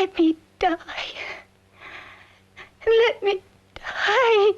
Let me die. Let me die.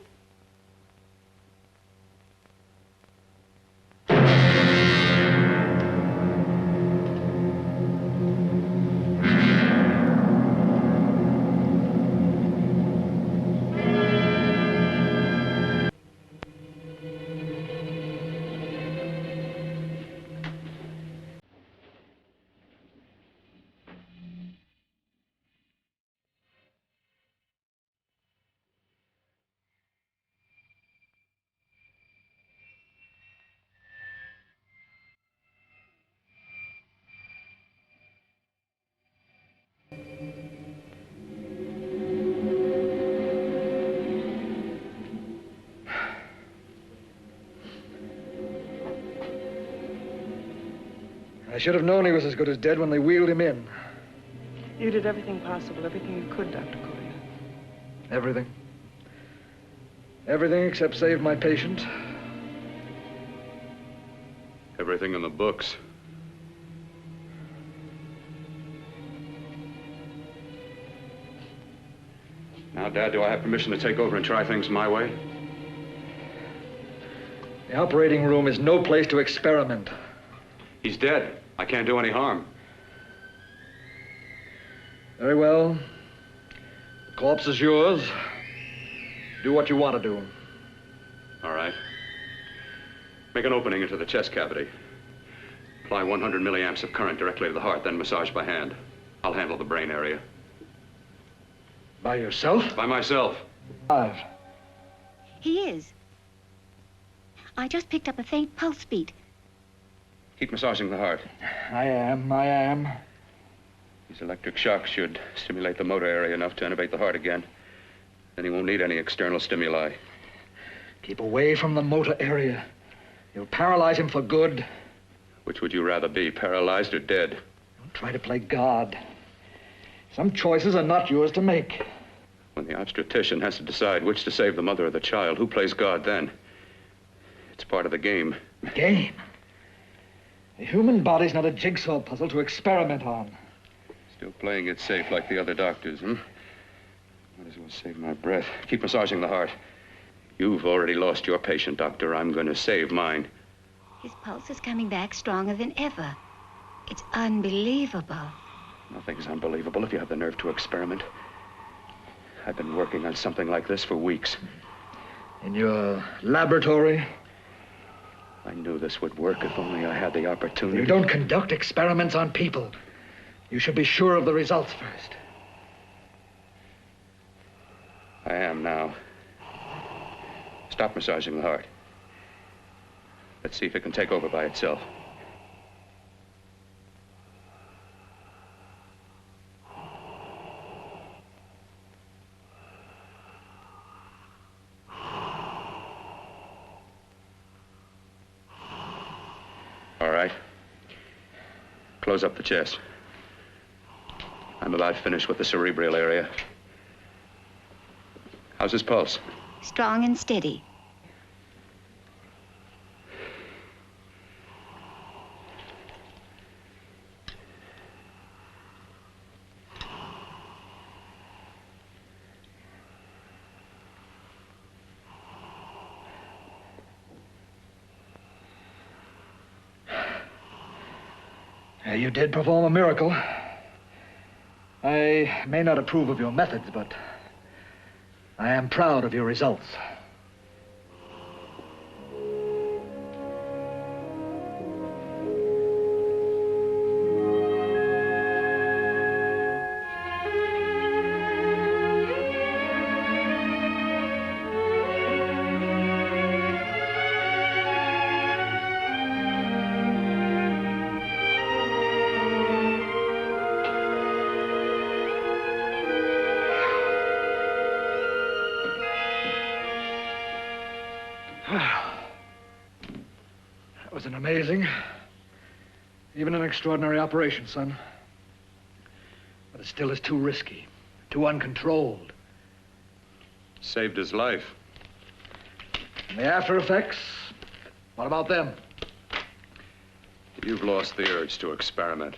I should have known he was as good as dead when they wheeled him in. You did everything possible, everything you could, Dr. Collier. Everything. Everything except save my patient. Everything in the books. Now, Dad, do I have permission to take over and try things my way? The operating room is no place to experiment. He's dead. I can't do any harm. Very well. The corpse is yours. Do what you want to do. All right. Make an opening into the chest cavity. Apply 100 milliamps of current directly to the heart, then massage by hand. I'll handle the brain area. By yourself? By myself. Alive. He is. I just picked up a faint pulse beat. Keep massaging the heart. I am. These electric shocks should stimulate the motor area enough to innervate the heart again. Then he won't need any external stimuli. Keep away from the motor area. You'll paralyze him for good. Which would you rather be, paralyzed or dead? Don't try to play God. Some choices are not yours to make. When the obstetrician has to decide which to save the mother or the child, who plays God then? It's part of the game. Game? The human body's not a jigsaw puzzle to experiment on. Still playing it safe like the other doctors, hmm? Might as well save my breath. Keep massaging the heart. You've already lost your patient, Doctor. I'm going to save mine. His pulse is coming back stronger than ever. It's unbelievable. Nothing's unbelievable if you have the nerve to experiment. I've been working on something like this for weeks. In your laboratory? I knew this would work if only I had the opportunity. You don't conduct experiments on people. You should be sure of the results first. I am now. Stop massaging the heart. Let's see if it can take over by itself. All right. Close up the chest. I'm about finished with the cerebral area. How's his pulse? Strong and steady. You did perform a miracle. I may not approve of your methods, but I am proud of your results. That was an amazing, even an extraordinary operation, son. But it still is too risky, too uncontrolled. Saved his life. And the after effects, what about them? You've lost the urge to experiment,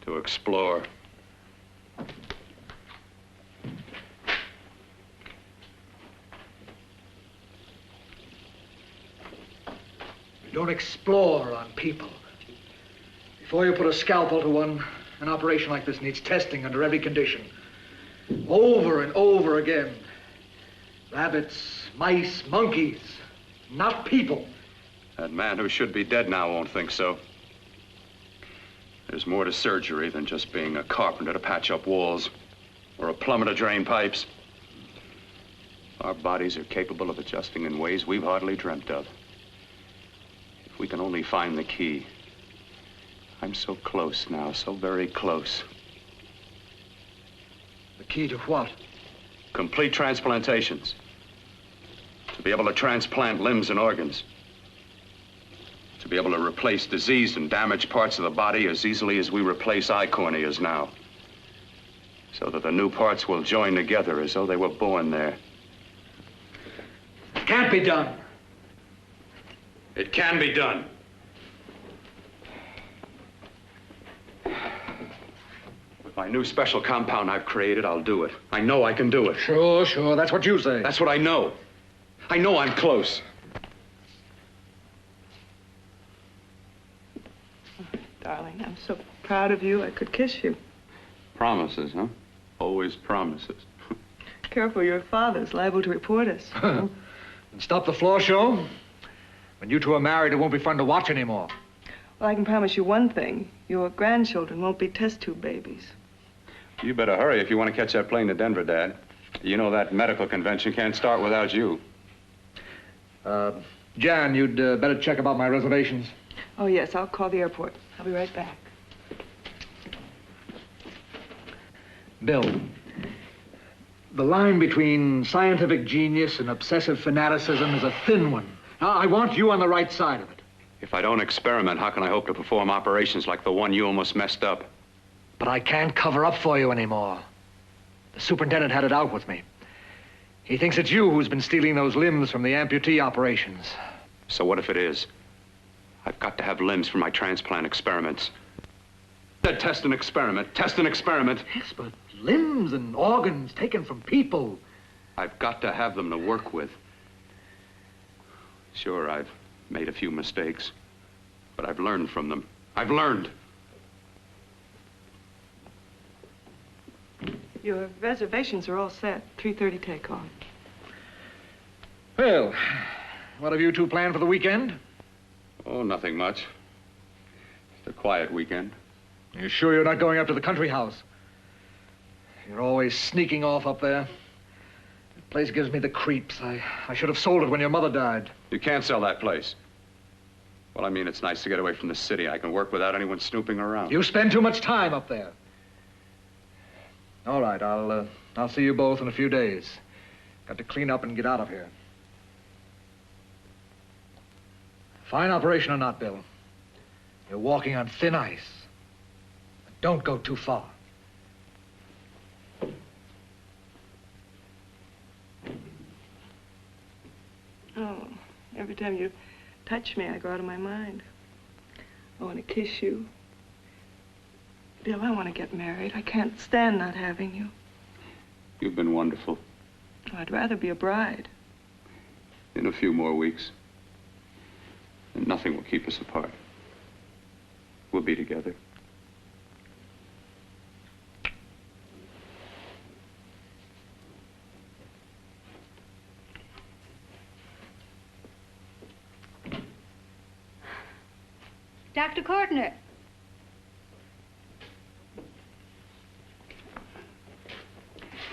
to explore. don't explore on people. Before you put a scalpel to one, an operation like this needs testing under every condition. Over and over again. Rabbits, mice, monkeys, not people. That man who should be dead now won't think so. There's more to surgery than just being a carpenter to patch up walls or a plumber to drain pipes. Our bodies are capable of adjusting in ways we've hardly dreamt of. If we can only find the key. I'm so close now, so very close. The key to what? Complete transplantations. To be able to transplant limbs and organs. To be able to replace diseased and damaged parts of the body as easily as we replace eye corneas now. So that the new parts will join together as though they were born there. It can't be done. It can be done. With my new special compound I've created, I'll do it. I know I can do it. Sure, sure. That's what you say. That's what I know. I know I'm close. Darling, I'm so proud of you, I could kiss you. Promises, huh? Always promises. Careful, your father's liable to report us. And stop the floor show? When you two are married, it won't be fun to watch anymore. Well, I can promise you one thing. Your grandchildren won't be test tube babies. You better hurry if you want to catch that plane to Denver, Dad. You know that medical convention can't start without you. Jan, you'd better check about my reservations. Oh, yes, I'll call the airport. I'll be right back. Bill, the line between scientific genius and obsessive fanaticism is a thin one. I want you on the right side of it. If I don't experiment, how can I hope to perform operations like the one you almost messed up? But I can't cover up for you anymore. The superintendent had it out with me. He thinks it's you who's been stealing those limbs from the amputee operations. So what if it is? I've got to have limbs for my transplant experiments. Test and experiment, test and experiment. Yes, but limbs and organs taken from people. I've got to have them to work with. Sure, I've made a few mistakes, but I've learned from them. I've learned. Your reservations are all set. 3:30 takeoff. Well, what have you two planned for the weekend? Oh, nothing much. Just a quiet weekend. You sure you're not going up to the country house? You're always sneaking off up there. The place gives me the creeps. I should have sold it when your mother died. You can't sell that place. Well, I mean, it's nice to get away from the city. I can work without anyone snooping around. You spend too much time up there. All right, I'll see you both in a few days. Got to clean up and get out of here. Fine operation or not, Bill. You're walking on thin ice. Don't go too far. Oh, every time you touch me, I go out of my mind. I want to kiss you. Bill, I want to get married. I can't stand not having you. You've been wonderful. Oh, I'd rather be a bride. In a few more weeks. And nothing will keep us apart. We'll be together. Dr. Kortner.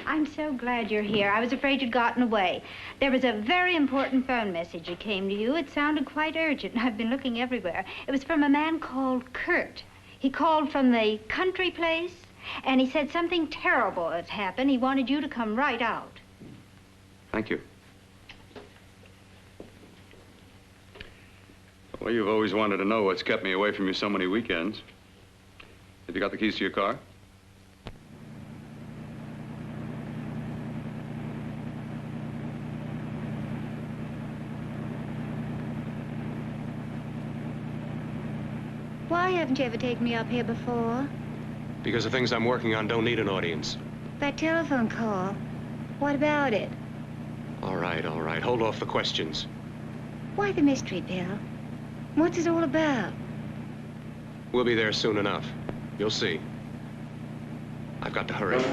I'm so glad you're here. I was afraid you'd gotten away. There was a very important phone message that came to you. It sounded quite urgent. I've been looking everywhere. It was from a man called Kurt. He called from the country place, and he said something terrible has happened. He wanted you to come right out. Thank you. Well, you've always wanted to know what's kept me away from you so many weekends. Have you got the keys to your car? Why haven't you ever taken me up here before? Because the things I'm working on don't need an audience. That telephone call. What about it? All right, all right. Hold off the questions. Why the mystery, Bill? What's it all about? We'll be there soon enough. You'll see. I've got to hurry.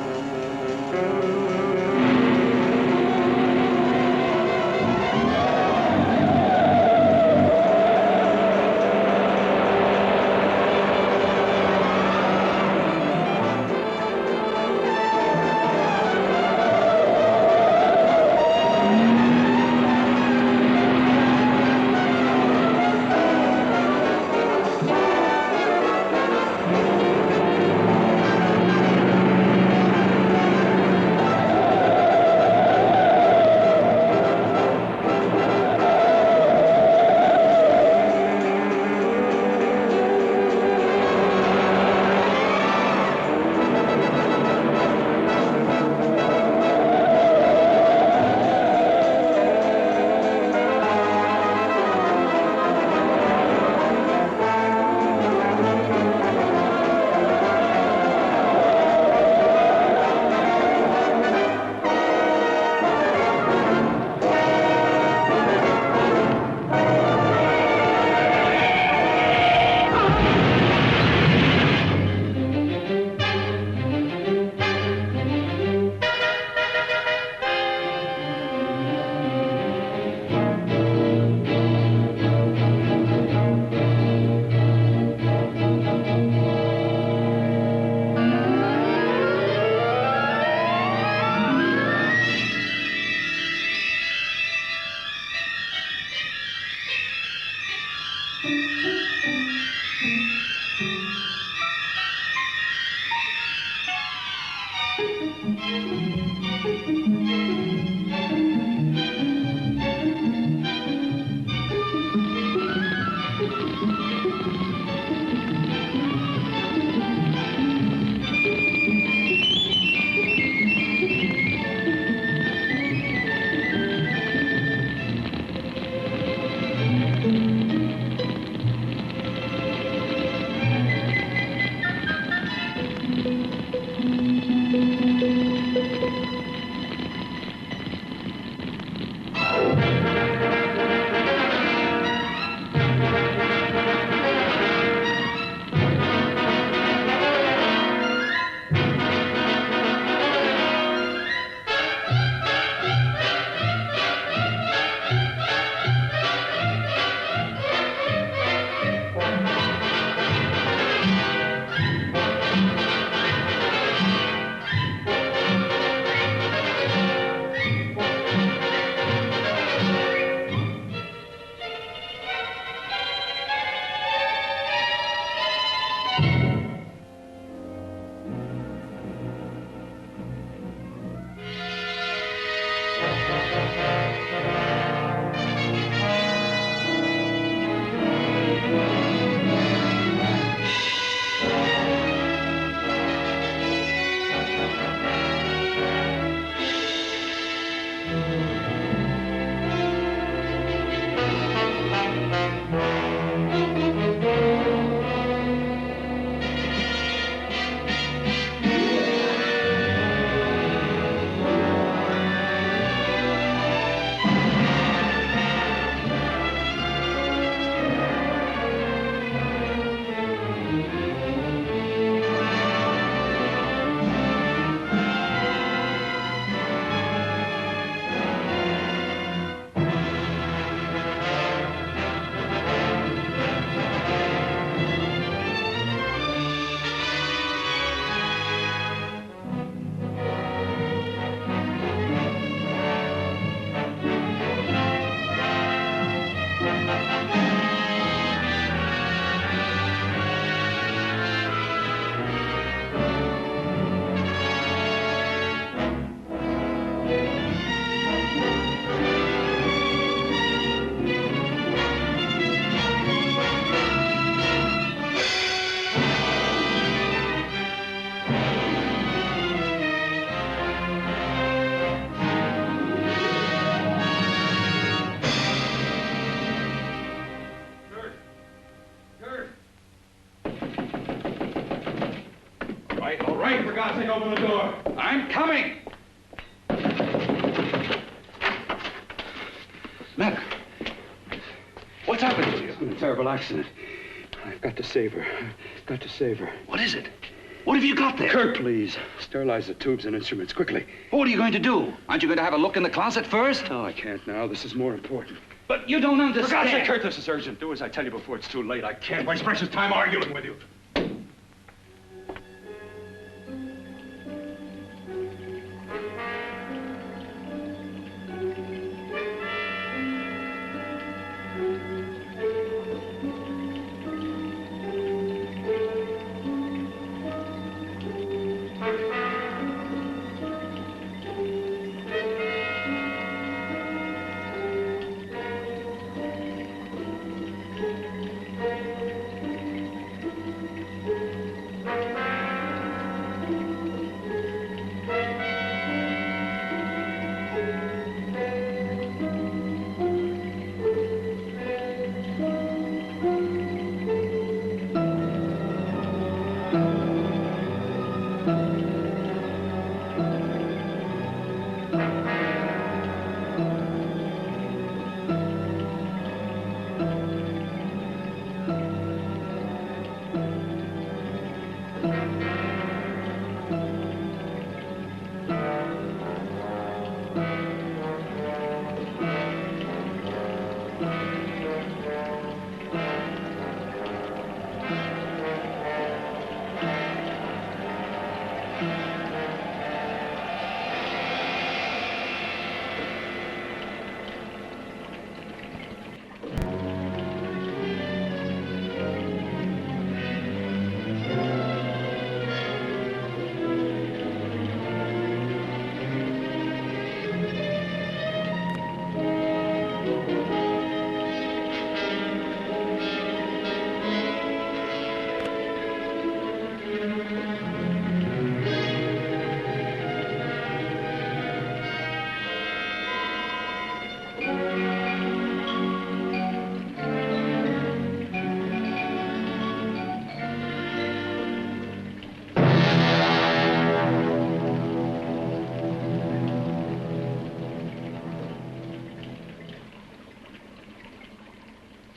right, for God's sake, open the door. I'm coming. Mac, what's happened to you? terrible accident. I've got to save her. I've got to save her. What is it? What have you got there? Kirk, please. Sterilize the tubes and instruments, quickly. What are you going to do? Aren't you going to have a look in the closet first? No, I can't now. This is more important. But you don't understand. For God's sake, Kurt, this is urgent. Do as I tell you before it's too late. I can't waste precious time arguing with you.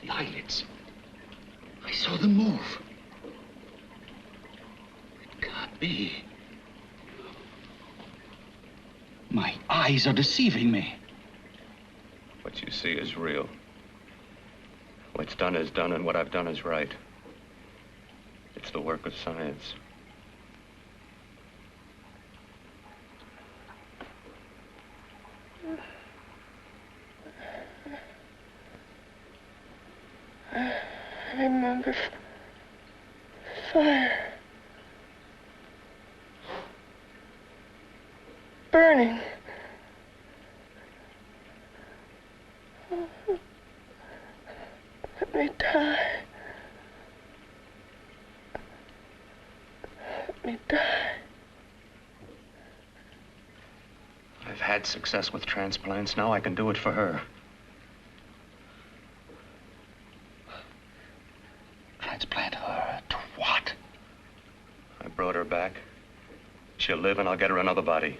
Eyelids. I saw them move. It can't be. My eyes are deceiving me. What you see is real. What's done is done, and what I've done is right. It's the work of science. I remember fire. Burning. Let me die. Let me die. I've had success with transplants. Now I can do it for her. Transplant her to what? I brought her back. She'll live, and I'll get her another body.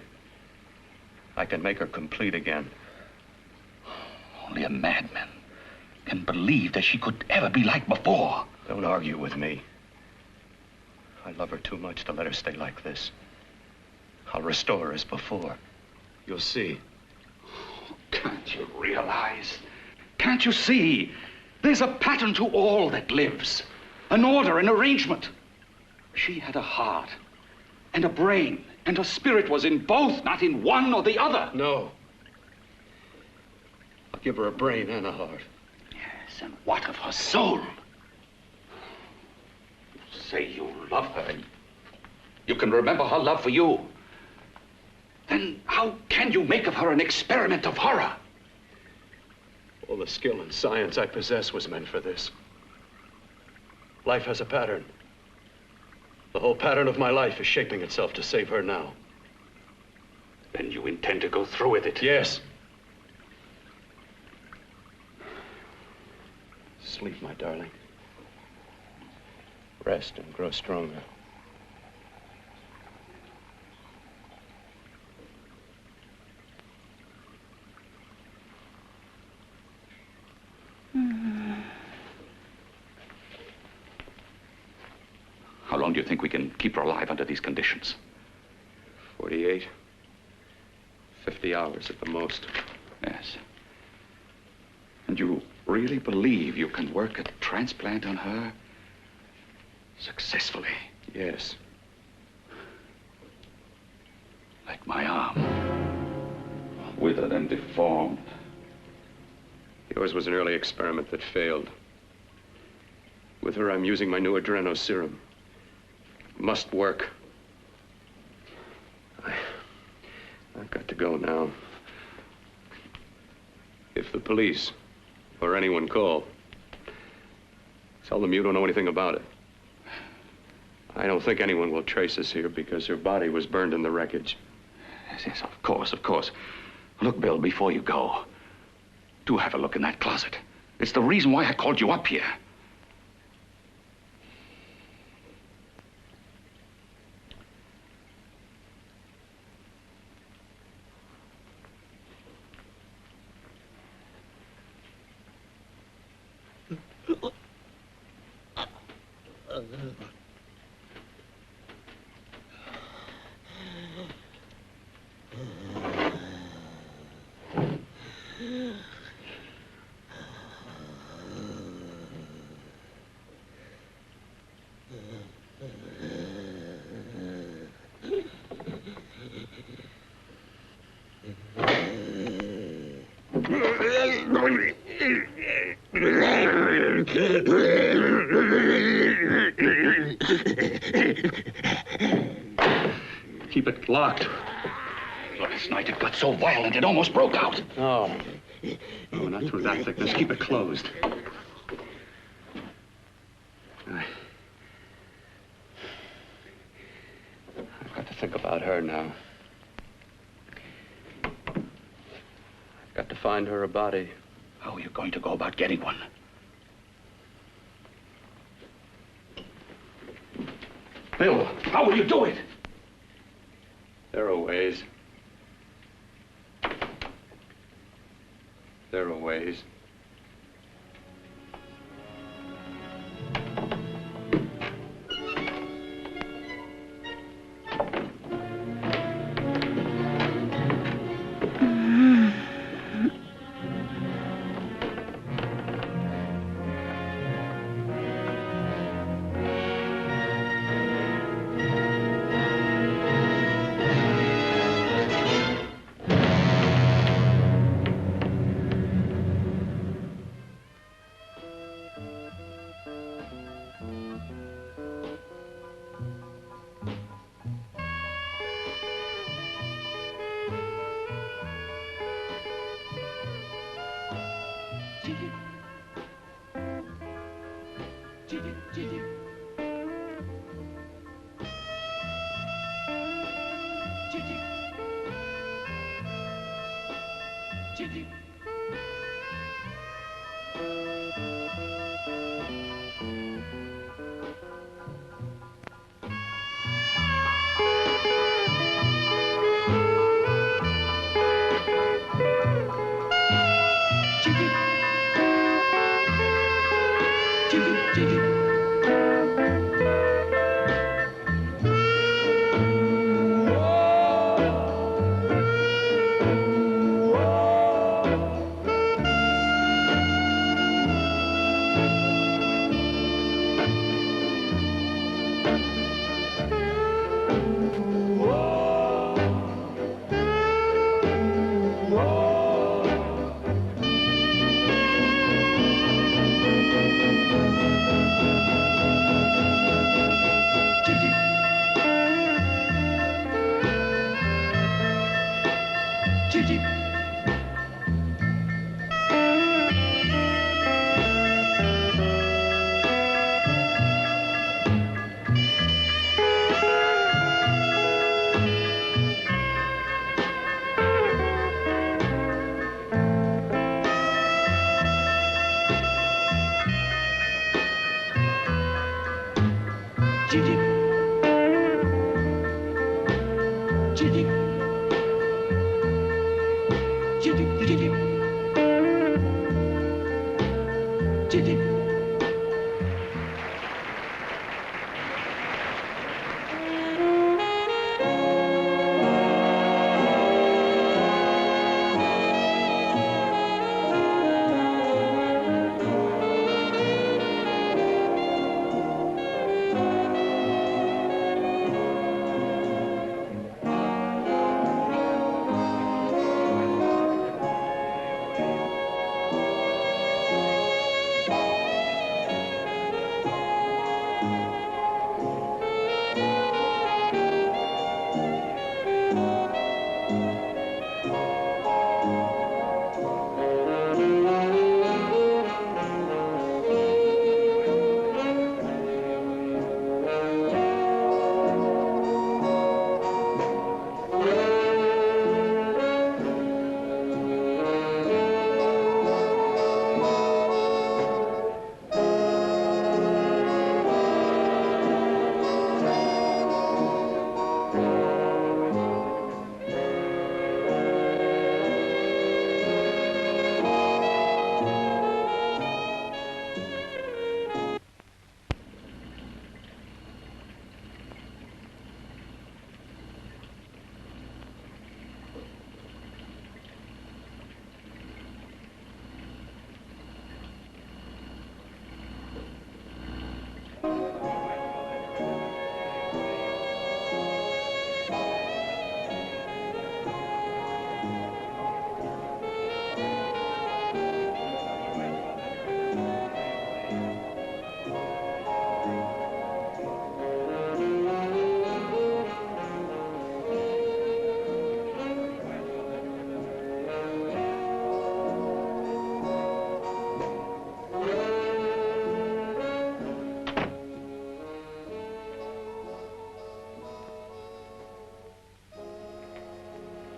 I can make her complete again. Only a madman can believe that she could ever be like before. Don't argue with me. I love her too much to let her stay like this. I'll restore her as before. You'll see. Can't you realize? Can't you see? There's a pattern to all that lives. An order, an arrangement. She had a heart and a brain, and her spirit was in both, not in one or the other. No. I'll give her a brain and a heart. Yes, and what of her soul? You say you love her. You can remember her love for you. Then how can you make of her an experiment of horror? All the skill and science I possess was meant for this. Life has a pattern. The whole pattern of my life is shaping itself to save her now. Then you intend to go through with it? Yes. Sleep, my darling. Rest and grow stronger. long do you think we can keep her alive under these conditions? 48. 50 hours at the most. Yes. And you really believe you can work a transplant on her successfully? Yes. Like my arm. Withered and deformed. Yours was an early experiment that failed. With her, I'm using my new adreno serum. It must work. I've got to go now. If the police or anyone call, tell them you don't know anything about it. I don't think anyone will trace us here because her body was burned in the wreckage. Yes, yes, of course, of course. Look, Bill, before you go, do have a look in that closet. It's the reason why I called you up here. Keep it locked. Last night it got so violent it almost broke out. Oh. No, not through that thickness. Keep it closed. I've got to think about her now. I've got to find her a body. How are you going to go about getting one? Bill, how will you do it? There are ways. There are ways.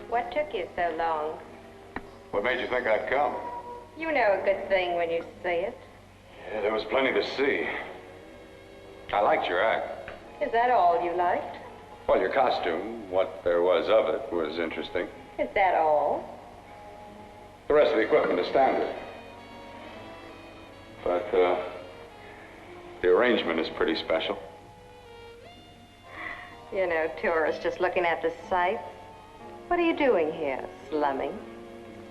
What took you so long? What made you think I'd come? You know a good thing when you see it. Yeah, there was plenty to see. I liked your act. Is that all you liked? Well, your costume, what there was of it, was interesting. Is that all? The rest of the equipment is standard. But, the arrangement is pretty special. You know, tourists just looking at the sights. What are you doing here? Slumming?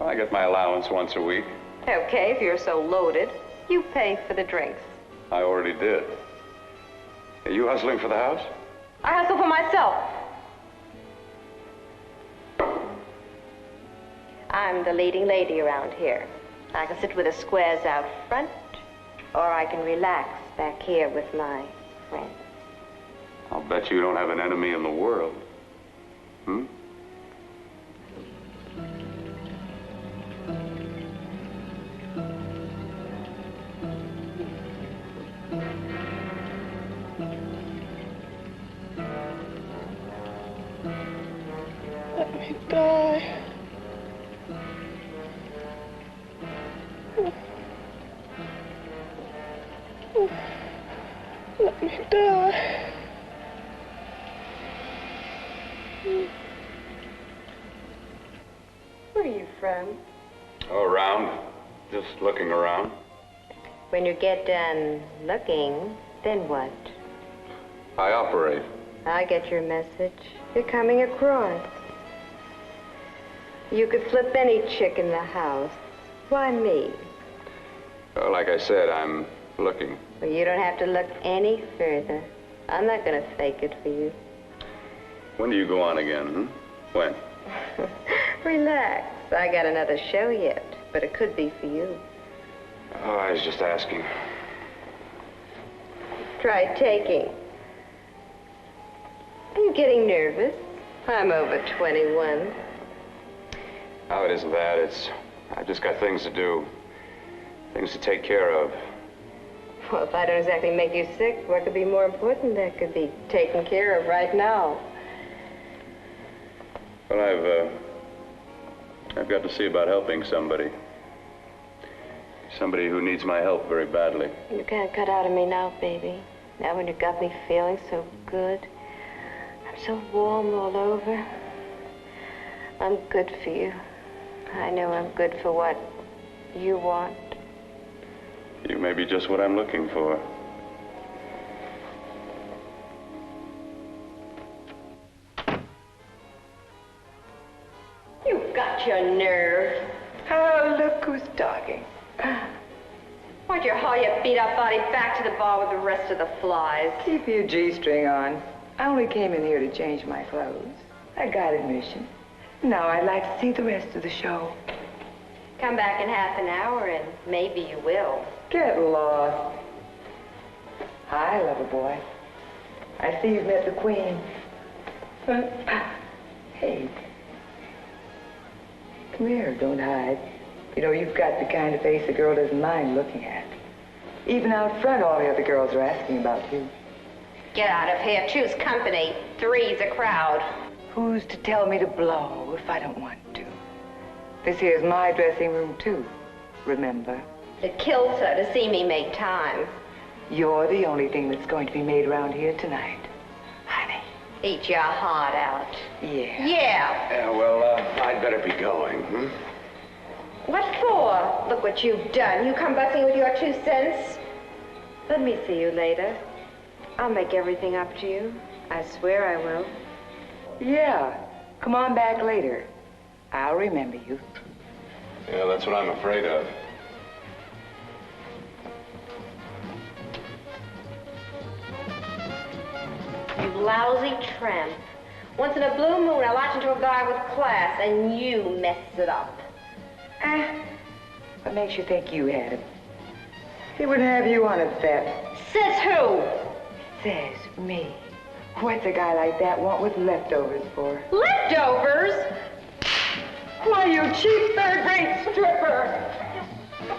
I get my allowance once a week. Okay, if you're so loaded, you pay for the drinks. I already did. Are you hustling for the house? I hustle for myself. I'm the leading lady around here. I can sit with the squares out front, or I can relax back here with my friends. I'll bet you don't have an enemy in the world. Hmm? Let me die. Let me die. Where are you from? Oh, around. Just looking around. When you get done looking, then what? I operate. I get your message. You're coming across. You could flip any chick in the house. Why me? Well, like I said, I'm looking. Well, you don't have to look any further. I'm not going to fake it for you. When do you go on again, hmm? When? Relax. I got another show yet, but it could be for you. Oh, I was just asking. Try taking. Are you getting nervous? I'm over 21. Oh, it isn't that. I've just got things to do. Things to take care of. Well, if I don't exactly make you sick, what could be more important that could be taken care of right now? Well, I've got to see about helping somebody. Somebody who needs my help very badly. You can't cut out of me now, baby. Now when you got me feeling so good. I'm so warm all over. I'm good for you. I know I'm good for what you want. You may be just what I'm looking for. You've got your nerve. Oh, look who's talking. Why'd you haul your beat-up body back to the bar with the rest of the flies? Keep your G-string on. I only came in here to change my clothes. I got admission. Now I'd like to see the rest of the show. Come back in half an hour and maybe you will. Get lost. Hi, lover boy. I see you've met the queen. Hey. Come here, don't hide. You know, you've got the kind of face a girl doesn't mind looking at. Even out front, all the other girls are asking about you. Get out of here. Choose company. Three's a crowd. Who's to tell me to blow if I don't want to? This here's my dressing room, too. Remember? It kills her to see me make time. You're the only thing that's going to be made around here tonight. Honey. Eat your heart out. Yeah. Yeah. Yeah, well, I'd better be going, hmm? What for? Look what you've done. You come busting with your 2 cents. Let me see you later. I'll make everything up to you. I swear I will. Yeah. Come on back later. I'll remember you. Yeah, that's what I'm afraid of. You lousy tramp. Once in a blue moon, I latch into a guy with class, and you mess it up. What makes you think you had him? He wouldn't have you on a bet. Says who? Says me. What's a guy like that want with leftovers for? Leftovers? Why, you cheap third-rate stripper!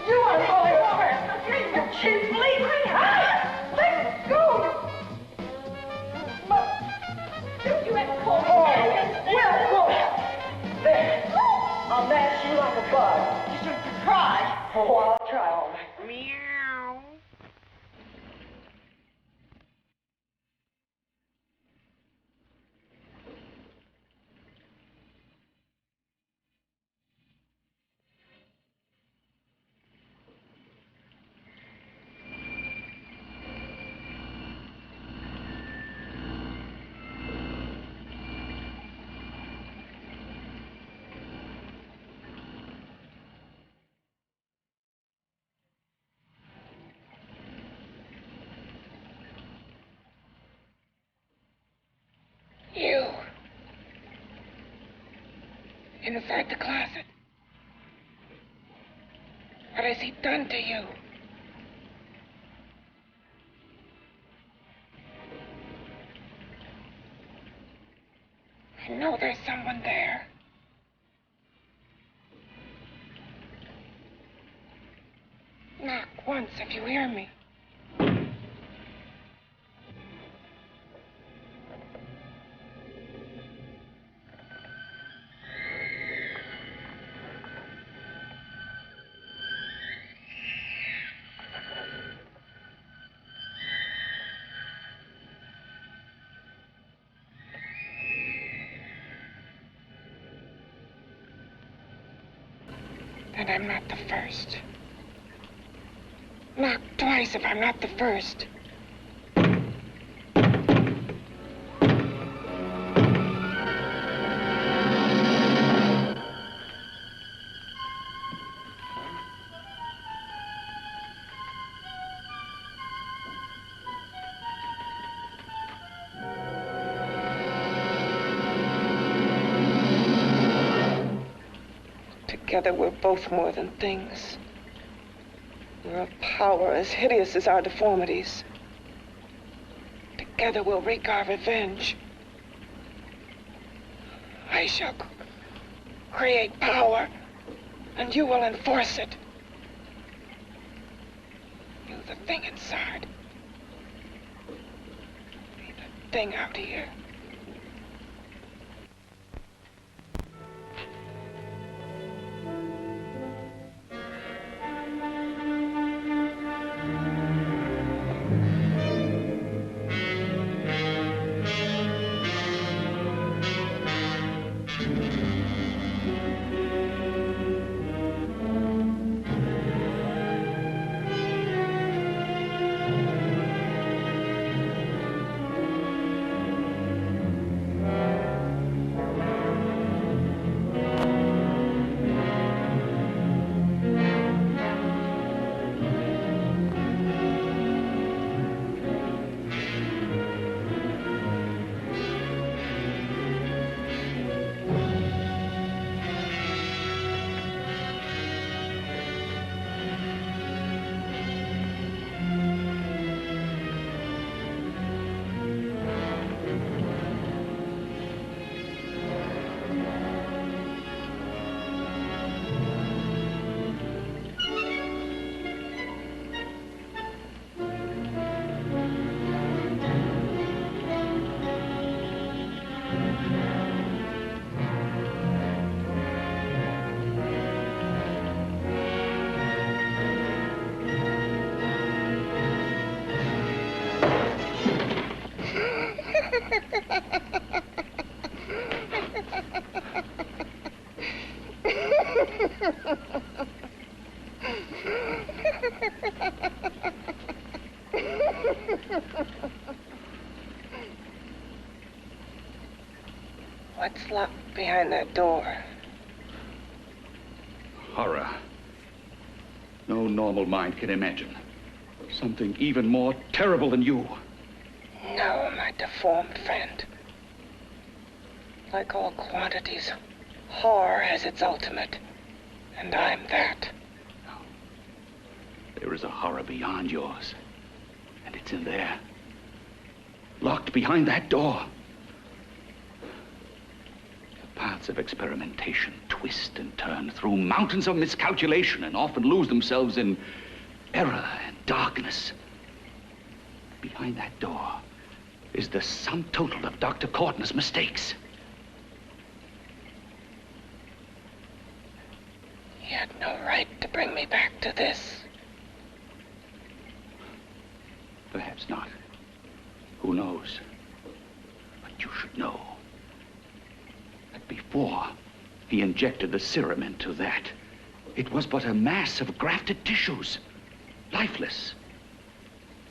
You are going over! You cheap bleeding! Let go! Don't you ever call me that! Well, there! Inside the closet. What has he done to you? I know there's someone there. Knock once if you hear me. And I'm not the first. Knock twice if I'm not the first. Together, we're both more than things. We're a power as hideous as our deformities. Together, we'll wreak our revenge. I shall create power, and you will enforce it. You, the thing inside. Be the thing out here. What's locked behind that door? Horror. No normal mind can imagine. Something even more terrible than you. No, my deformed friend. Like all quantities, horror has its ultimate. And I'm that. There is a horror beyond yours. And it's in there. Locked behind that door. The paths of experimentation twist and turn through mountains of miscalculation and often lose themselves in error and darkness. Behind that door is the sum total of Dr. Courtney's mistakes. He had no right to bring me back to this. Perhaps not. Who knows? But you should know that before he injected the serum into that, it was but a mass of grafted tissues, lifeless.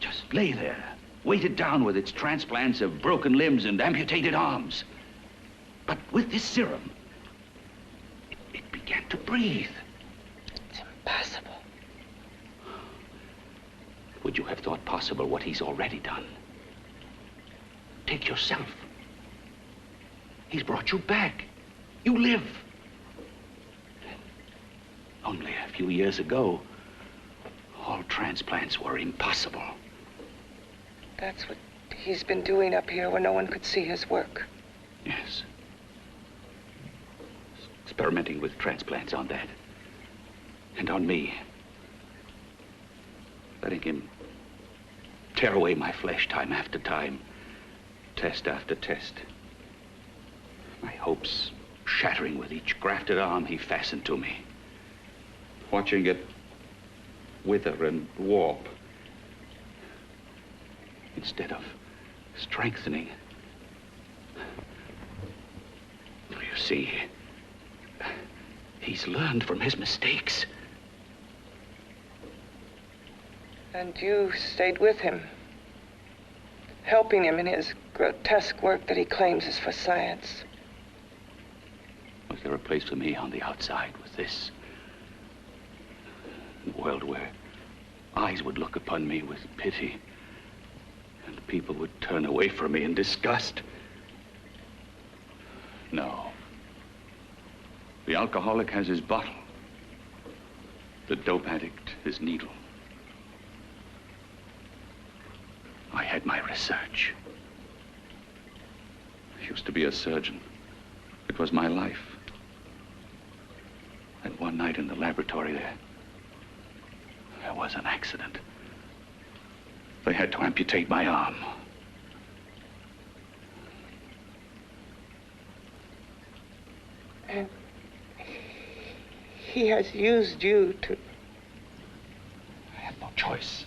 Just lay there, weighted down with its transplants of broken limbs and amputated arms. But with this serum, it began to breathe. It's impossible. Would you have thought possible what he's already done? Take yourself. He's brought you back. You live. Only a few years ago, all transplants were impossible. That's what he's been doing up here where no one could see his work. Yes. Experimenting with transplants on that. And on me. Letting him tear away my flesh time after time, test after test. My hopes shattering with each grafted arm he fastened to me. Watching it wither and warp instead of strengthening. You see, he's learned from his mistakes. And you stayed with him, helping him in his grotesque work that he claims is for science. Was there a place for me on the outside with this? A world where eyes would look upon me with pity and people would turn away from me in disgust? No. The alcoholic has his bottle. The dope addict his needle. I had my research. I used to be a surgeon. It was my life. And one night in the laboratory there was an accident. They had to amputate my arm. And he has used you to... I had no choice.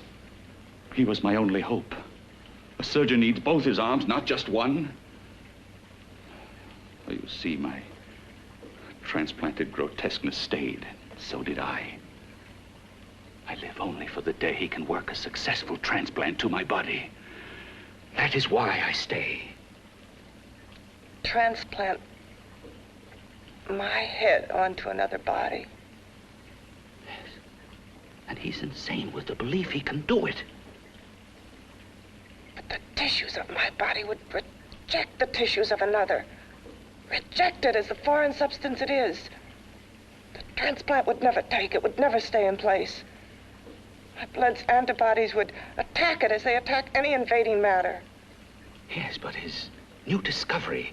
He was my only hope. A surgeon needs both his arms, not just one. Well, you see, my transplanted grotesqueness stayed. So did I. I live only for the day he can work a successful transplant to my body. That is why I stay. Transplant my head onto another body. Yes. And he's insane with the belief he can do it. But the tissues of my body would reject the tissues of another. Reject it as the foreign substance it is. The transplant would never take it, would never stay in place. My blood's antibodies would attack it as they attack any invading matter. Yes, but his new discovery,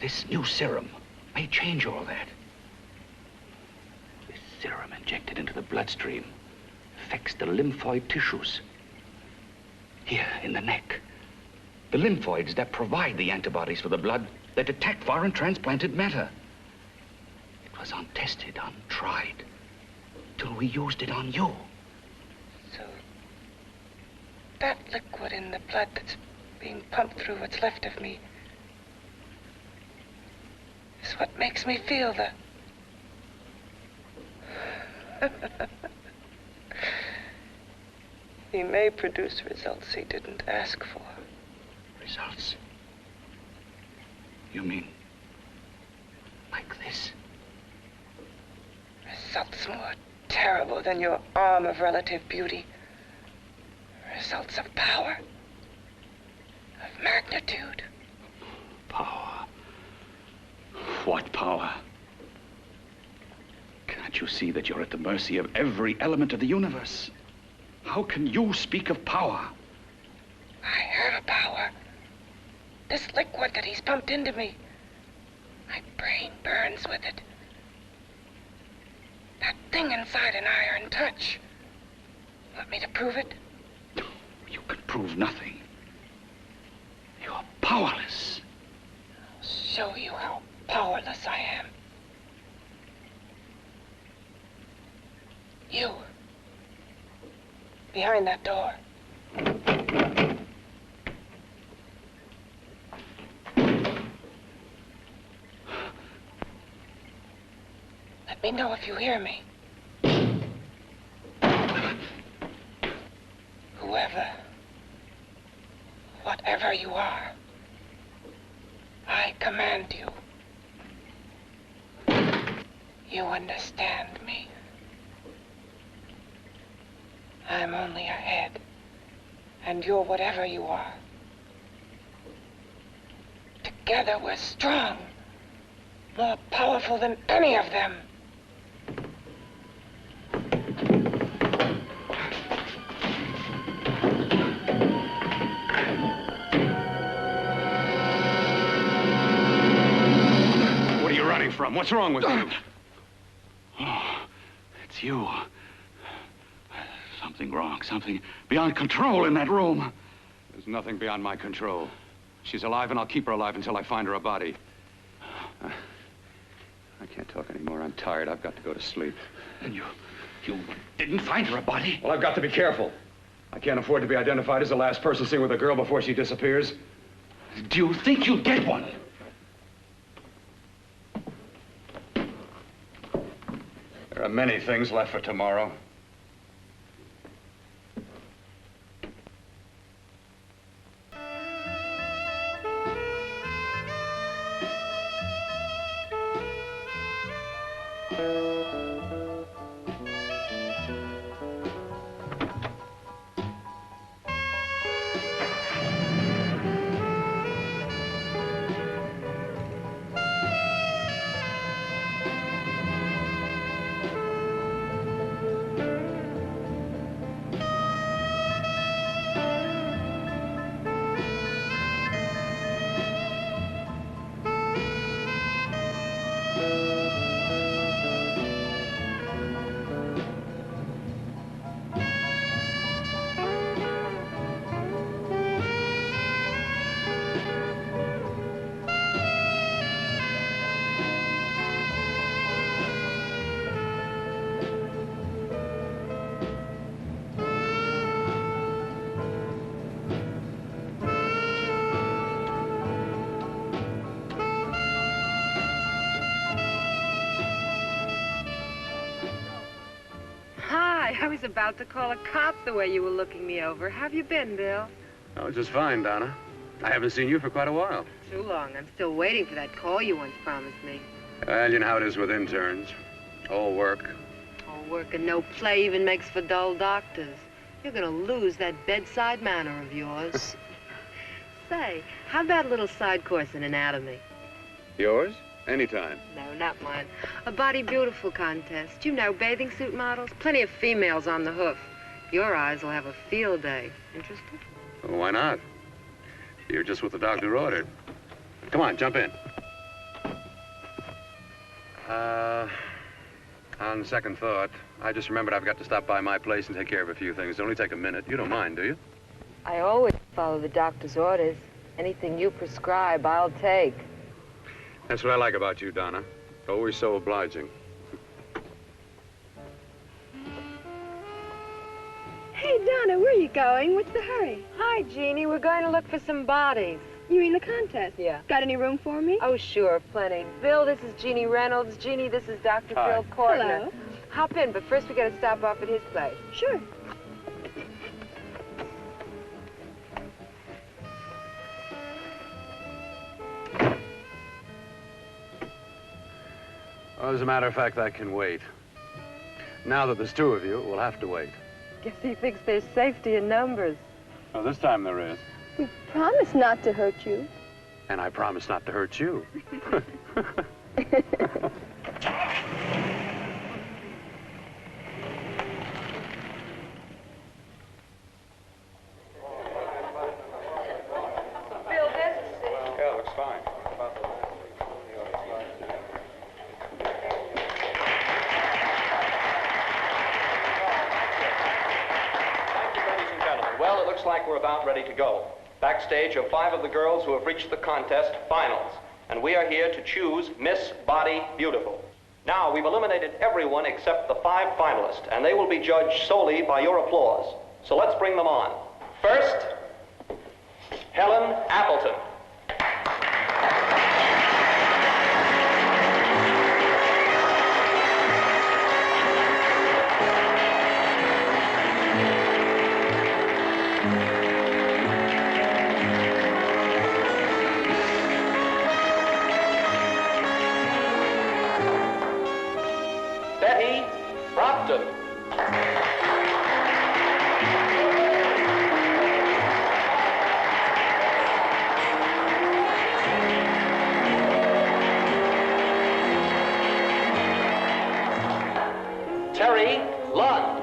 this new serum, may change all that. This serum injected into the bloodstream affects the lymphoid tissues. Here, in the neck. The lymphoids that provide the antibodies for the blood that attack foreign transplanted matter. It was untested, untried, till we used it on you. So, that liquid in the blood that's being pumped through what's left of me is what makes me feel the... He may produce results he didn't ask for. Results? You mean like this? Results more terrible than your arm of relative beauty. Results of power, of magnitude. Power? What power? Can't you see that you're at the mercy of every element of the universe? How can you speak of power? I have power. This liquid that he's pumped into me. My brain burns with it. That thing inside an iron touch. Want me to prove it? You can prove nothing. You're powerless. I'll show you how powerless I am. You. Behind that door. Let me know if you hear me. Whoever, whatever you are, I command you. You understand me. I'm only a head, and you're whatever you are. Together we're strong, more powerful than any of them. away from? What's wrong with you? Oh, it's you. Something wrong, something beyond control in that room. There's nothing beyond my control. She's alive, and I'll keep her alive until I find her a body. I can't talk anymore. I'm tired. I've got to go to sleep. And you didn't find her a body? Well, I've got to be careful. I can't afford to be identified as the last person seen with a girl before she disappears. Do you think you'll get one? There are many things left for tomorrow. I was about to call a cop the way you were looking me over. How have you been, Bill? Oh, just fine, Donna. I haven't seen you for quite a while. Too long. I'm still waiting for that call you once promised me. Well, you know how it is with interns. All work. All work and no play even makes for dull doctors. You're gonna lose that bedside manner of yours. Say, how about a little side course in anatomy? Yours? Anytime. No, not mine. A Body Beautiful contest. You know, bathing suit models. Plenty of females on the hoof. Your eyes will have a field day. Interested? Well, why not? You're just what the doctor ordered. Come on, jump in. On second thought, I just remembered I've got to stop by my place and take care of a few things. It'll only take a minute. You don't mind, do you? I always follow the doctor's orders. Anything you prescribe, I'll take. That's what I like about you, Donna. Always so obliging. Hey, Donna, where are you going? What's the hurry? Hi, Jeannie. We're going to look for some bodies. You mean the contest? Yeah. Got any room for me? Oh, sure, plenty. Bill, this is Jeannie Reynolds. Jeannie, this is Dr. Hi. Phil Kortner. Hello. Hop in, but first we got to stop off at his place. Sure. Well, as a matter of fact, that can wait. Now that there's two of you, we'll have to wait. Guess he thinks there's safety in numbers. Well, this time there is. We promised not to hurt you. And I promise not to hurt you. Bill, there's a seat. Yeah, looks fine. Well, it looks like we're about ready to go. Backstage are 5 of the girls who have reached the contest finals, and we are here to choose Miss Body Beautiful. Now, we've eliminated everyone except the 5 finalists, and they will be judged solely by your applause. So let's bring them on. First, Helen Appleton. Betty Brockton. Terry Lund.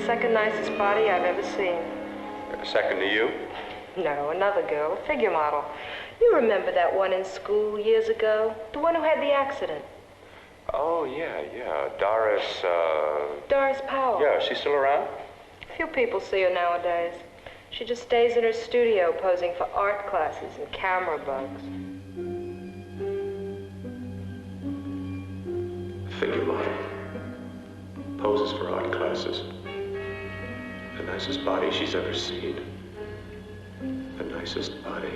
second nicest body I've ever seen. Second to you? No, another girl, a figure model. You remember that one in school years ago? The one who had the accident. Oh, yeah. Doris, Doris Powell. Yeah, she's still around? Few people see her nowadays. She just stays in her studio posing for art classes and camera bugs. Figure model. Poses for art classes. The nicest body she's ever seen. The nicest body.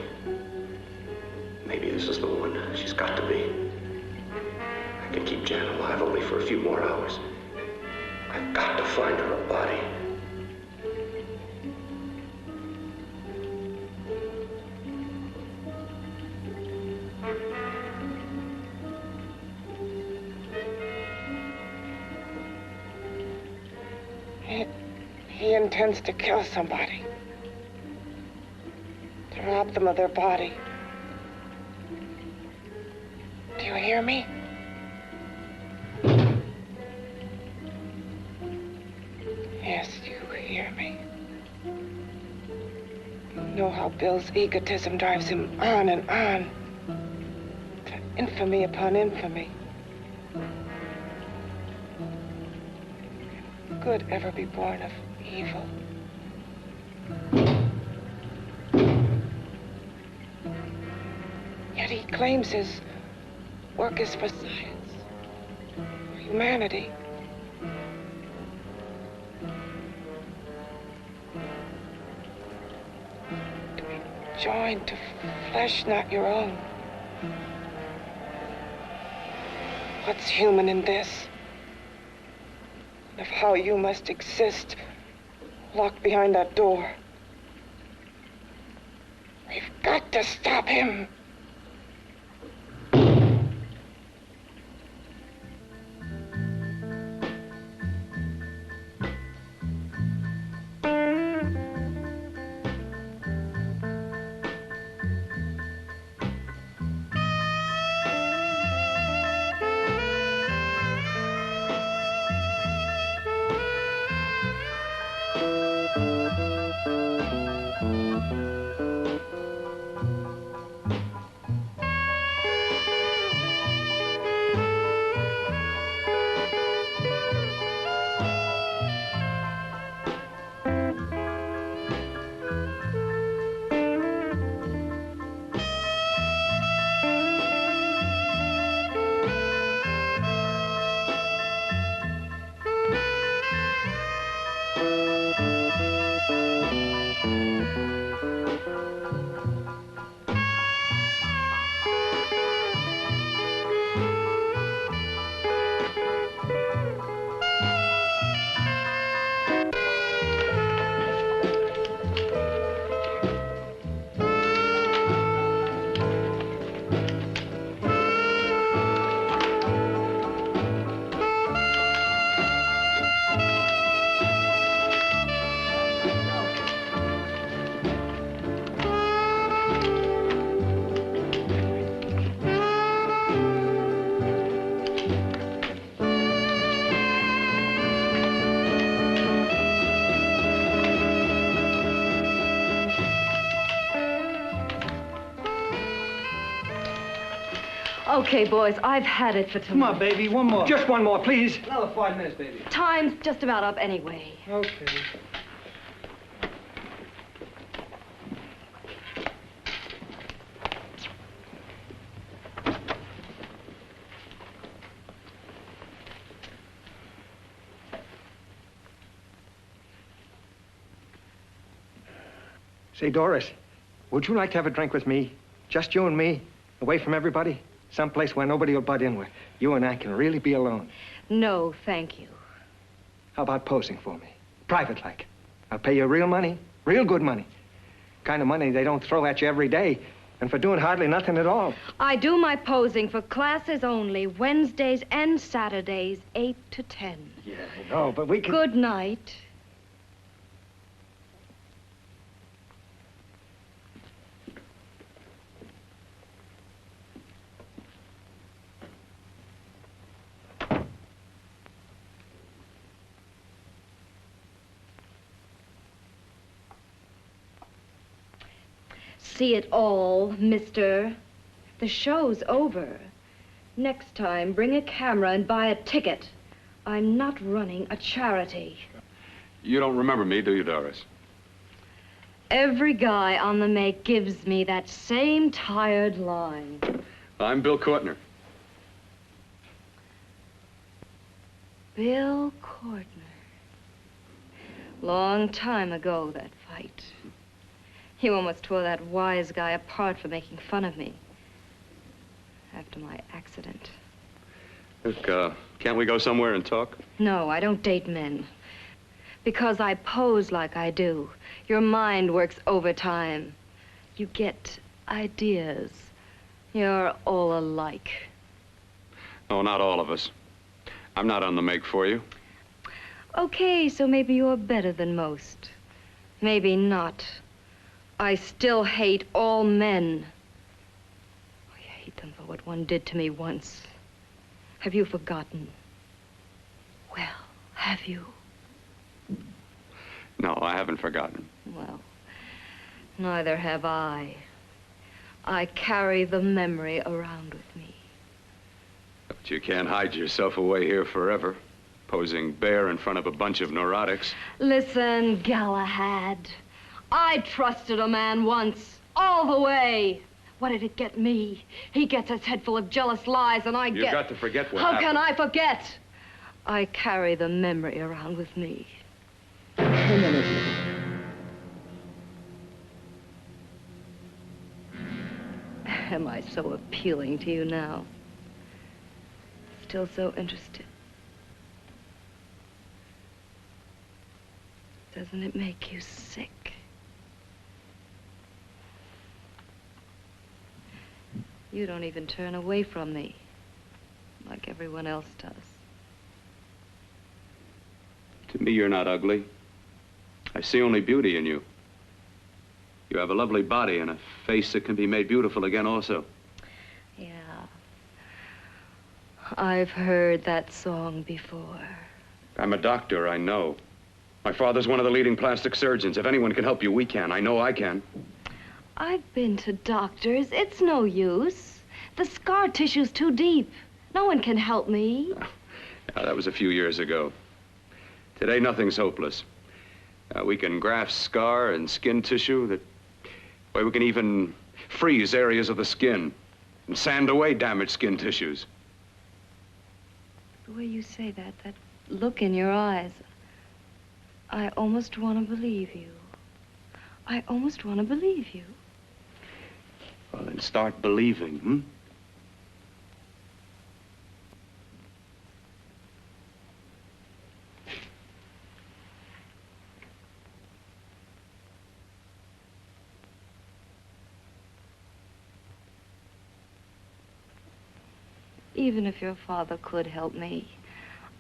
Maybe this is the one. She's got to be. I can keep Jan alive only for a few more hours. I've got to find her a body. He intends to kill somebody. To rob them of their body. Do you hear me? Yes, you hear me. You know how Bill's egotism drives him on and on. To infamy upon infamy. Can good ever be born of evil? Yet he claims his work is for science, for humanity. To be joined to flesh not your own. What's human in this? Of how you must exist, locked behind that door. We've got to stop him. Okay, boys, I've had it for tonight. Come on, baby, one more. Just one more, please. Another 5 minutes, baby. Time's just about up anyway. Okay. Say, Doris, would you like to have a drink with me? Just you and me, away from everybody? Someplace where nobody will butt in, where you and I can really be alone. No, thank you. How about posing for me? Private like. I'll pay you real money, real good money. Kind of money they don't throw at you every day, and for doing hardly nothing at all. I do my posing for classes only, Wednesdays and Saturdays, 8 to 10. Yeah, I know, but we can... Good night. see it all, mister. The show's over. Next time, bring a camera and buy a ticket. I'm not running a charity. You don't remember me, do you, Doris? Every guy on the make gives me that same tired line. I'm Bill Courtner. Bill Courtner. Long time ago, that fight. You almost tore that wise guy apart for making fun of me. After my accident. Look, can't we go somewhere and talk? No, I don't date men. Because I pose like I do. Your mind works overtime. You get ideas. You're all alike. Oh, not all of us. I'm not on the make for you. Okay, so maybe you're better than most. Maybe not. I still hate all men. I hate them for what one did to me once. Have you forgotten? Well, have you? No, I haven't forgotten. Well, neither have I. I carry the memory around with me. But you can't hide yourself away here forever, posing bare in front of a bunch of neurotics. Listen, Galahad. I trusted a man once, all the way. What did it get me? He gets his head full of jealous lies, and I get... You've got to forget what How happened. can I forget? I carry the memory around with me. Permanently. Am I so appealing to you now? Still so interested? Doesn't it make you sick? You don't even turn away from me, like everyone else does. To me, you're not ugly. I see only beauty in you. You have a lovely body and a face that can be made beautiful again also. Yeah. I've heard that song before. I'm a doctor, I know. My father's one of the leading plastic surgeons. If anyone can help you, we can. I know I can. I've been to doctors. It's no use. The scar tissue's too deep. No one can help me. Now, that was a few years ago. Today, nothing's hopeless. We can graft scar and skin tissue. Well, we can even freeze areas of the skin and sand away damaged skin tissues. The way you say that look in your eyes, I almost want to believe you. I almost want to believe you. Well, then start believing, hmm? Even if your father could help me,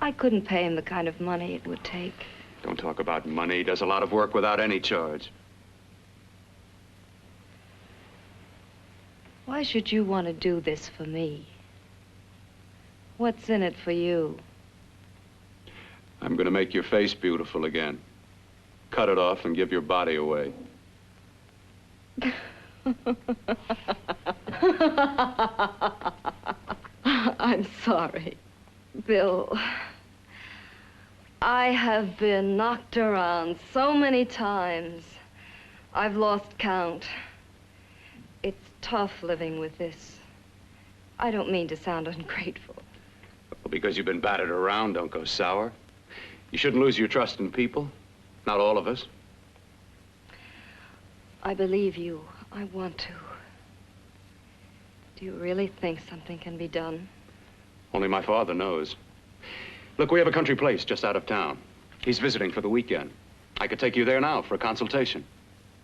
I couldn't pay him the kind of money it would take. Don't talk about money. He does a lot of work without any charge. Why should you want to do this for me? What's in it for you? I'm going to make your face beautiful again. Cut it off and give your body away. I'm sorry, Bill. I have been knocked around so many times. I've lost count. It's tough living with this. I don't mean to sound ungrateful. Well, because you've been battered around, don't go sour. You shouldn't lose your trust in people. Not all of us. I believe you. I want to. Do you really think something can be done? Only my father knows. Look, we have a country place just out of town. He's visiting for the weekend. I could take you there now for a consultation.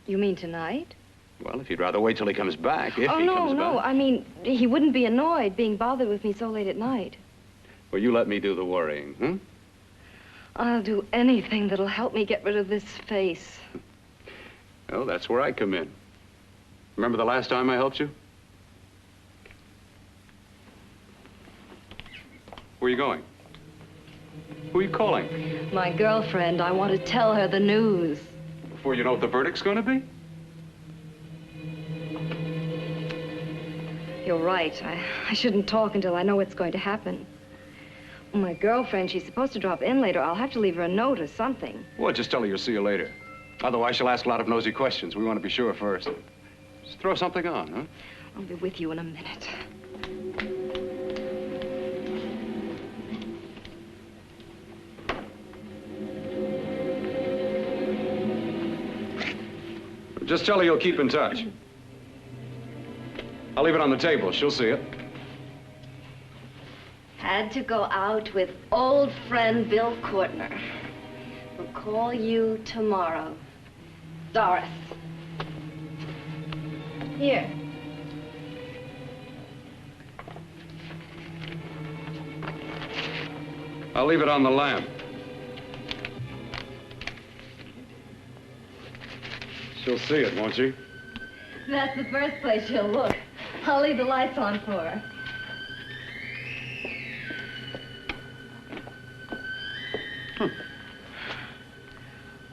You mean tonight? Well, if you'd rather wait till he comes back, if he comes no. back. I mean, he wouldn't be annoyed being bothered with me so late at night. Well, you let me do the worrying, hmm? I'll do anything that'll help me get rid of this face. Well, that's where I come in. Remember the last time I helped you? Where are you going? Who are you calling? My girlfriend. I want to tell her the news. Before you know what the verdict's going to be? You're right. I shouldn't talk until I know what's going to happen. My girlfriend, she's supposed to drop in later. I'll have to leave her a note or something. Well, just tell her you'll see you later. Otherwise, she'll ask a lot of nosy questions. We want to be sure first. Just throw something on, huh? I'll be with you in a minute. Just tell her you'll keep in touch. I'll leave it on the table. She'll see it. Had to go out with old friend Bill Courtner. We'll call you tomorrow. Doris. Here. I'll leave it on the lamp. She'll see it, won't she? That's the first place she'll look. I'll leave the lights on for her.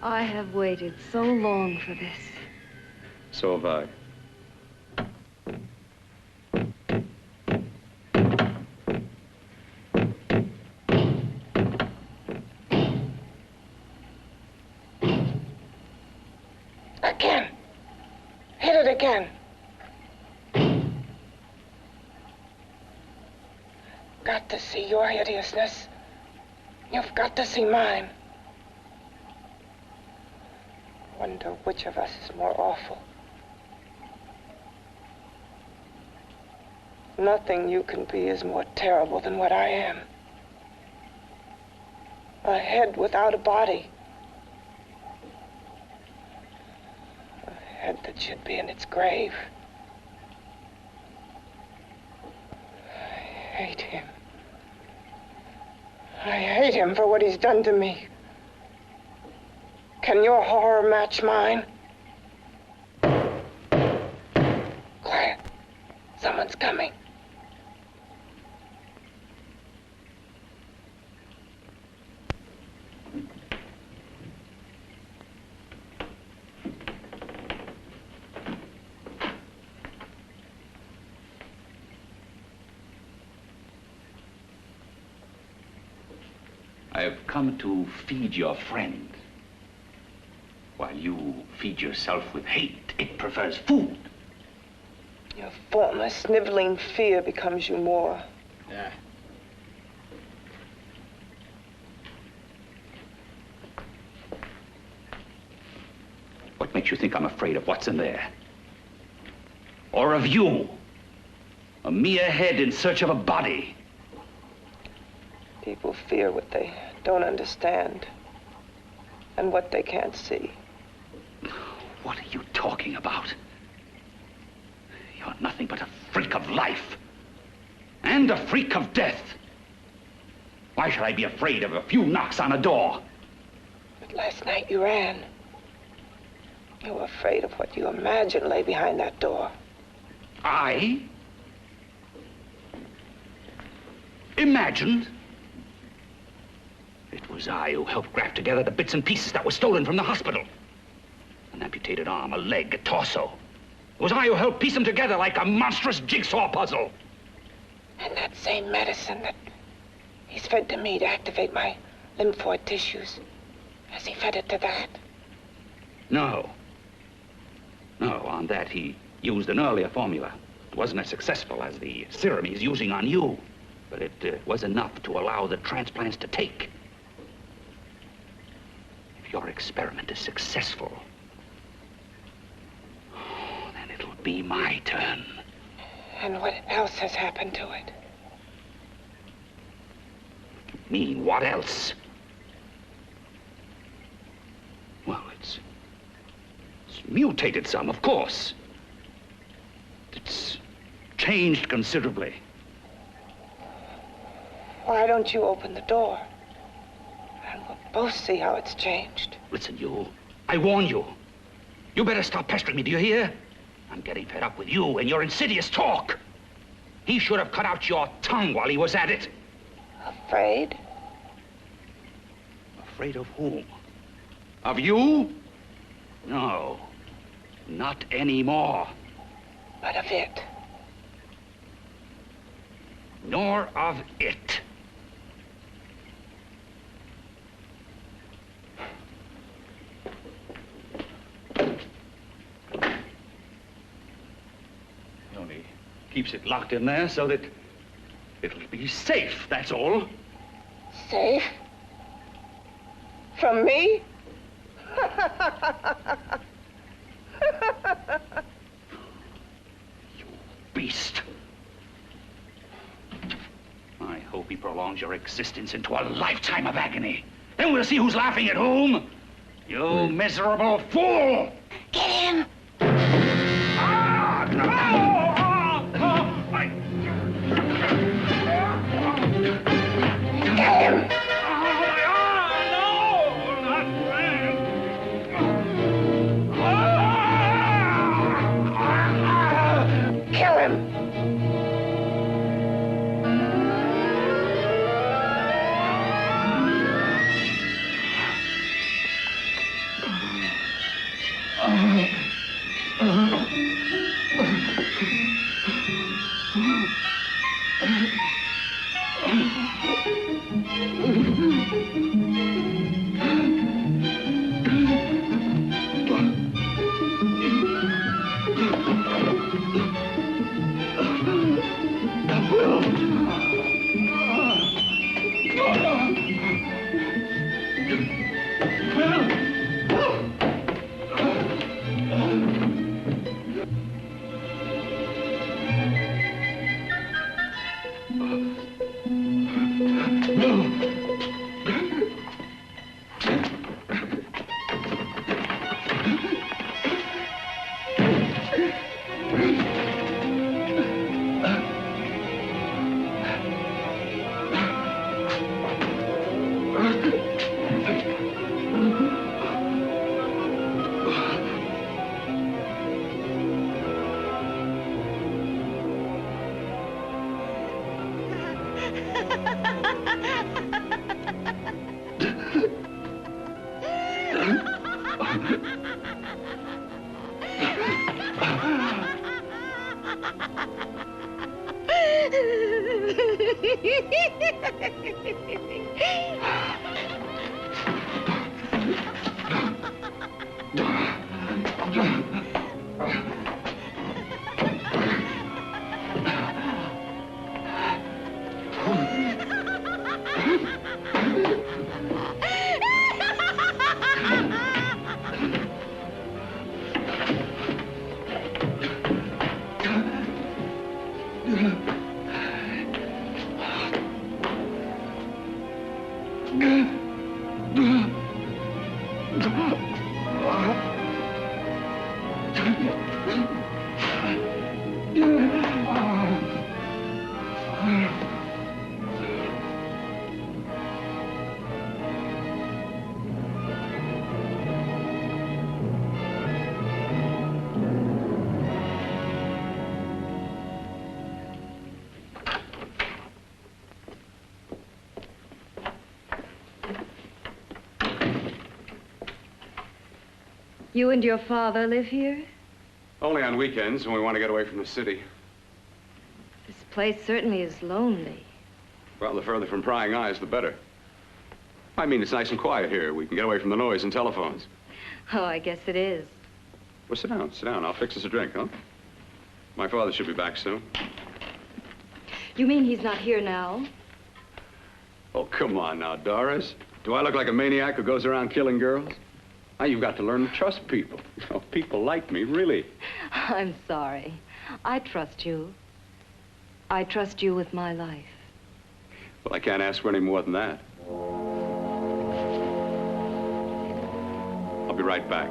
I have waited so long for this. So have I. Again. Hit it again. Got to see your hideousness. You've got to see mine. Wonder which of us is more awful. Nothing you can be is more terrible than what I am. A head without a body. A head that should be in its grave. I hate him. I hate him for what he's done to me. Can your horror match mine? Quiet. Someone's coming. I've come to feed your friend. While you feed yourself with hate, it prefers food. Your former sniveling fear becomes you more. Yeah. What makes you think I'm afraid of what's in there? Or of you? A mere head in search of a body. People fear what they don't understand and what they can't see. What are you talking about? You're nothing but a freak of life. And a freak of death. Why should I be afraid of a few knocks on a door? But last night you ran. You were afraid of what you imagined lay behind that door. I? Imagined? It was I who helped graft together the bits and pieces that were stolen from the hospital. An amputated arm, a leg, a torso. It was I who helped piece them together like a monstrous jigsaw puzzle. And that same medicine that he's fed to me to activate my lymphoid tissues, has he fed it to that? No. No, on that he used an earlier formula. It wasn't as successful as the serum he's using on you, but it was enough to allow the transplants to take. If your experiment is successful, then it'll be my turn. And what else has happened to it? You mean, what else? Well, it's mutated some, of course. It's changed considerably. Why don't you open the door? And we'll both see how it's changed. Listen, you. I warn you. You better stop pestering me, do you hear? I'm getting fed up with you and your insidious talk. He should have cut out your tongue while he was at it. Afraid? Afraid of whom? Of you? No. Not anymore. But of it. nor of it. He only keeps it locked in there so that it'll be safe, that's all. Safe? From me? You beast. I hope he prolongs your existence into a lifetime of agony. Then we'll see who's laughing at whom. You miserable fool! Get him! Ah, no! Get him! Kill him! You and your father live here? Only on weekends when we want to get away from the city. This place certainly is lonely. Well, the further from prying eyes, the better. I mean, it's nice and quiet here. We can get away from the noise and telephones. Oh, I guess it is. Well, sit down, sit down. I'll fix us a drink, huh? My father should be back soon. You mean he's not here now? Oh, come on now, Doris. Do I look like a maniac who goes around killing girls? Now, you've got to learn to trust people. You know, people like me, really. I'm sorry. I trust you. I trust you with my life. Well, I can't ask for any more than that. I'll be right back.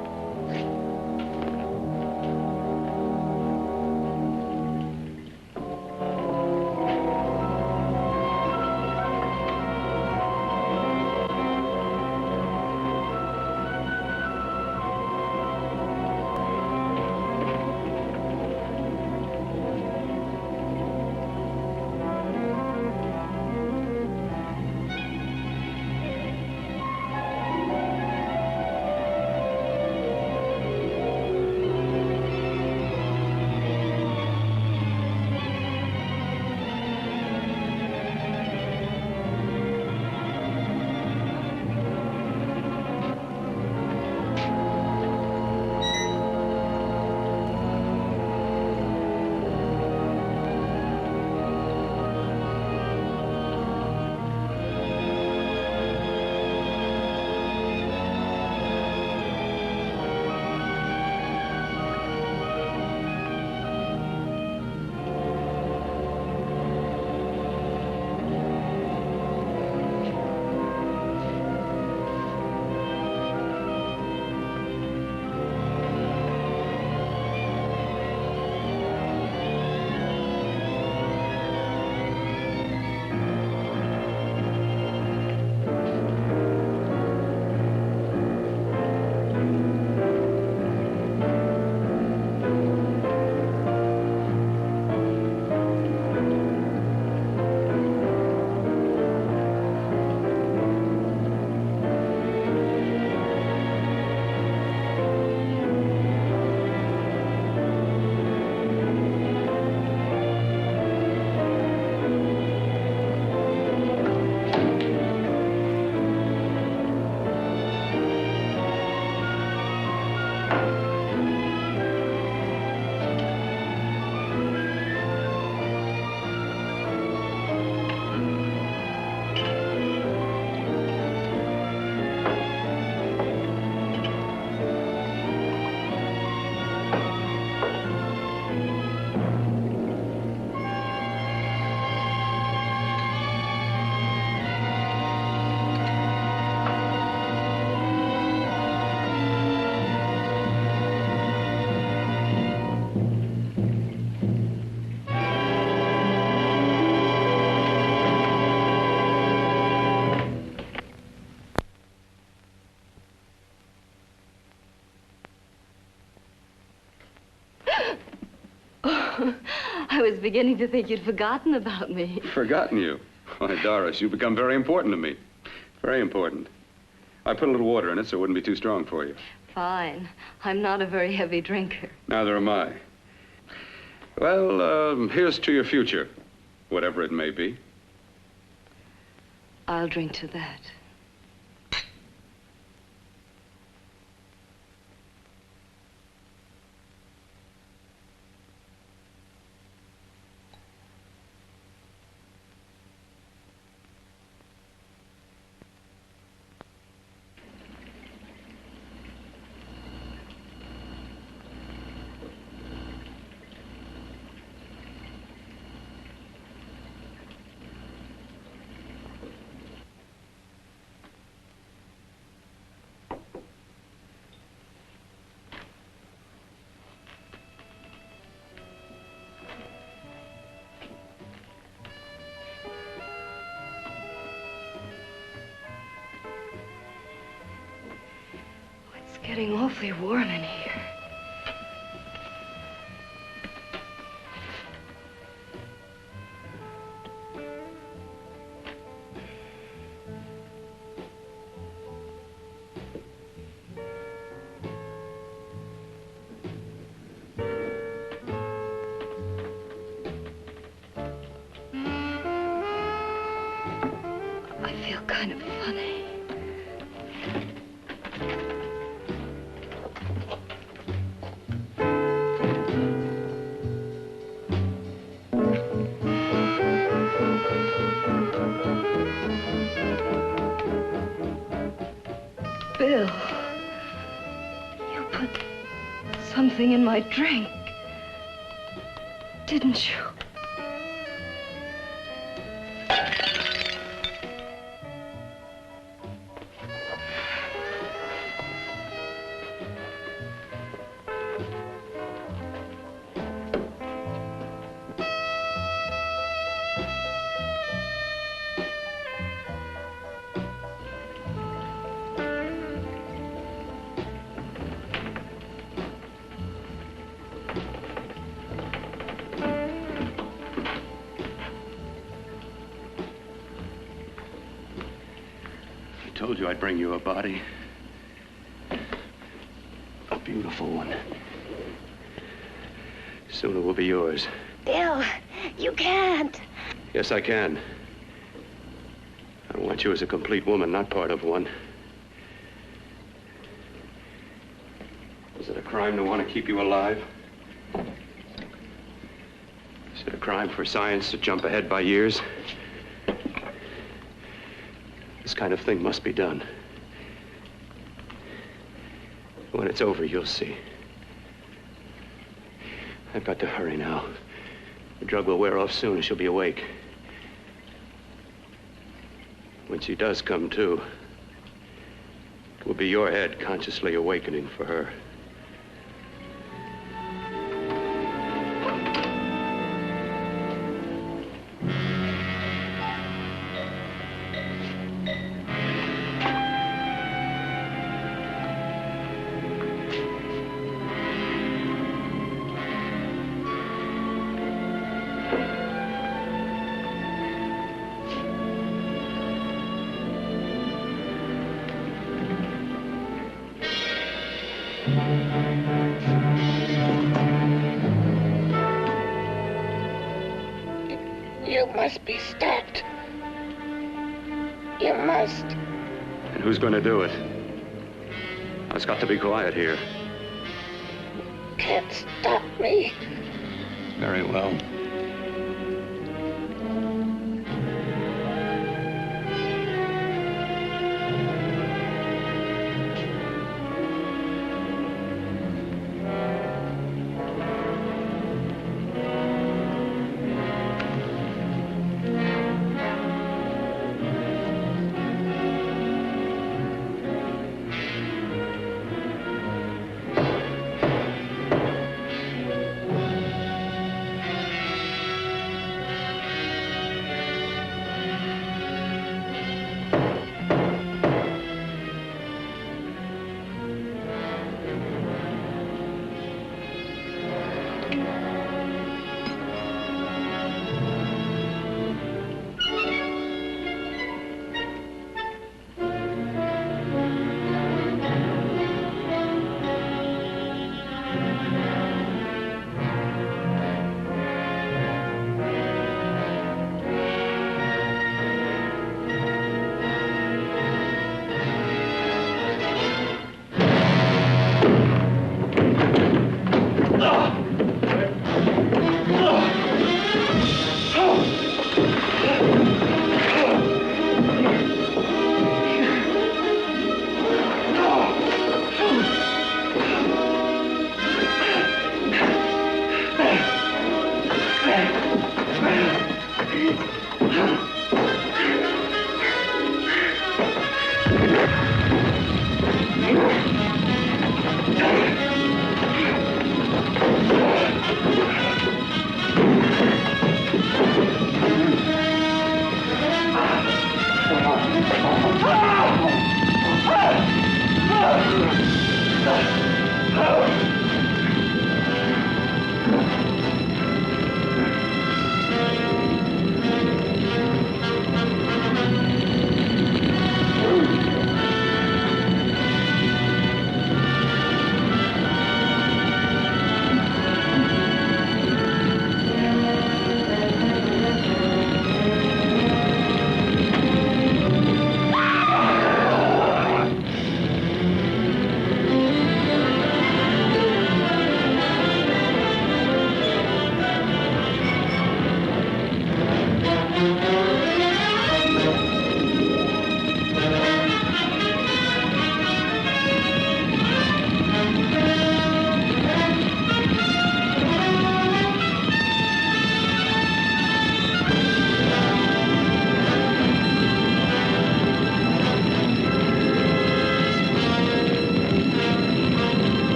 beginning to think you'd forgotten about me. Forgotten you? Why, Doris, you've become very important to me. Very important. I put a little water in it so it wouldn't be too strong for you. Fine. I'm not a very heavy drinker. Neither am I. Well, here's to your future, whatever it may be. I'll drink to that. Getting awfully warm in here. I feel kind of funny. Bill, you put something in my drink, didn't you? I told you I'd bring you a body. A beautiful one. Soon it will be yours. Bill, you can't. Yes, I can. I want you as a complete woman, not part of one. Is it a crime to want to keep you alive? Is it a crime for science to jump ahead by years? This kind of thing must be done. When it's over, you'll see. I've got to hurry now. The drug will wear off soon and she'll be awake. When she does come to, it will be your head consciously awakening for her. You must be stopped. You must. And who's going to do it? It's got to be quiet here. Can't stop me. Very well.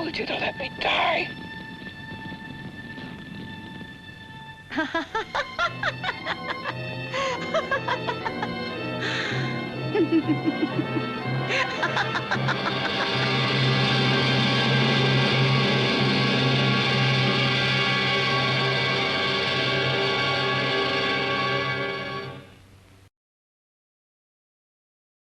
told you to let me die.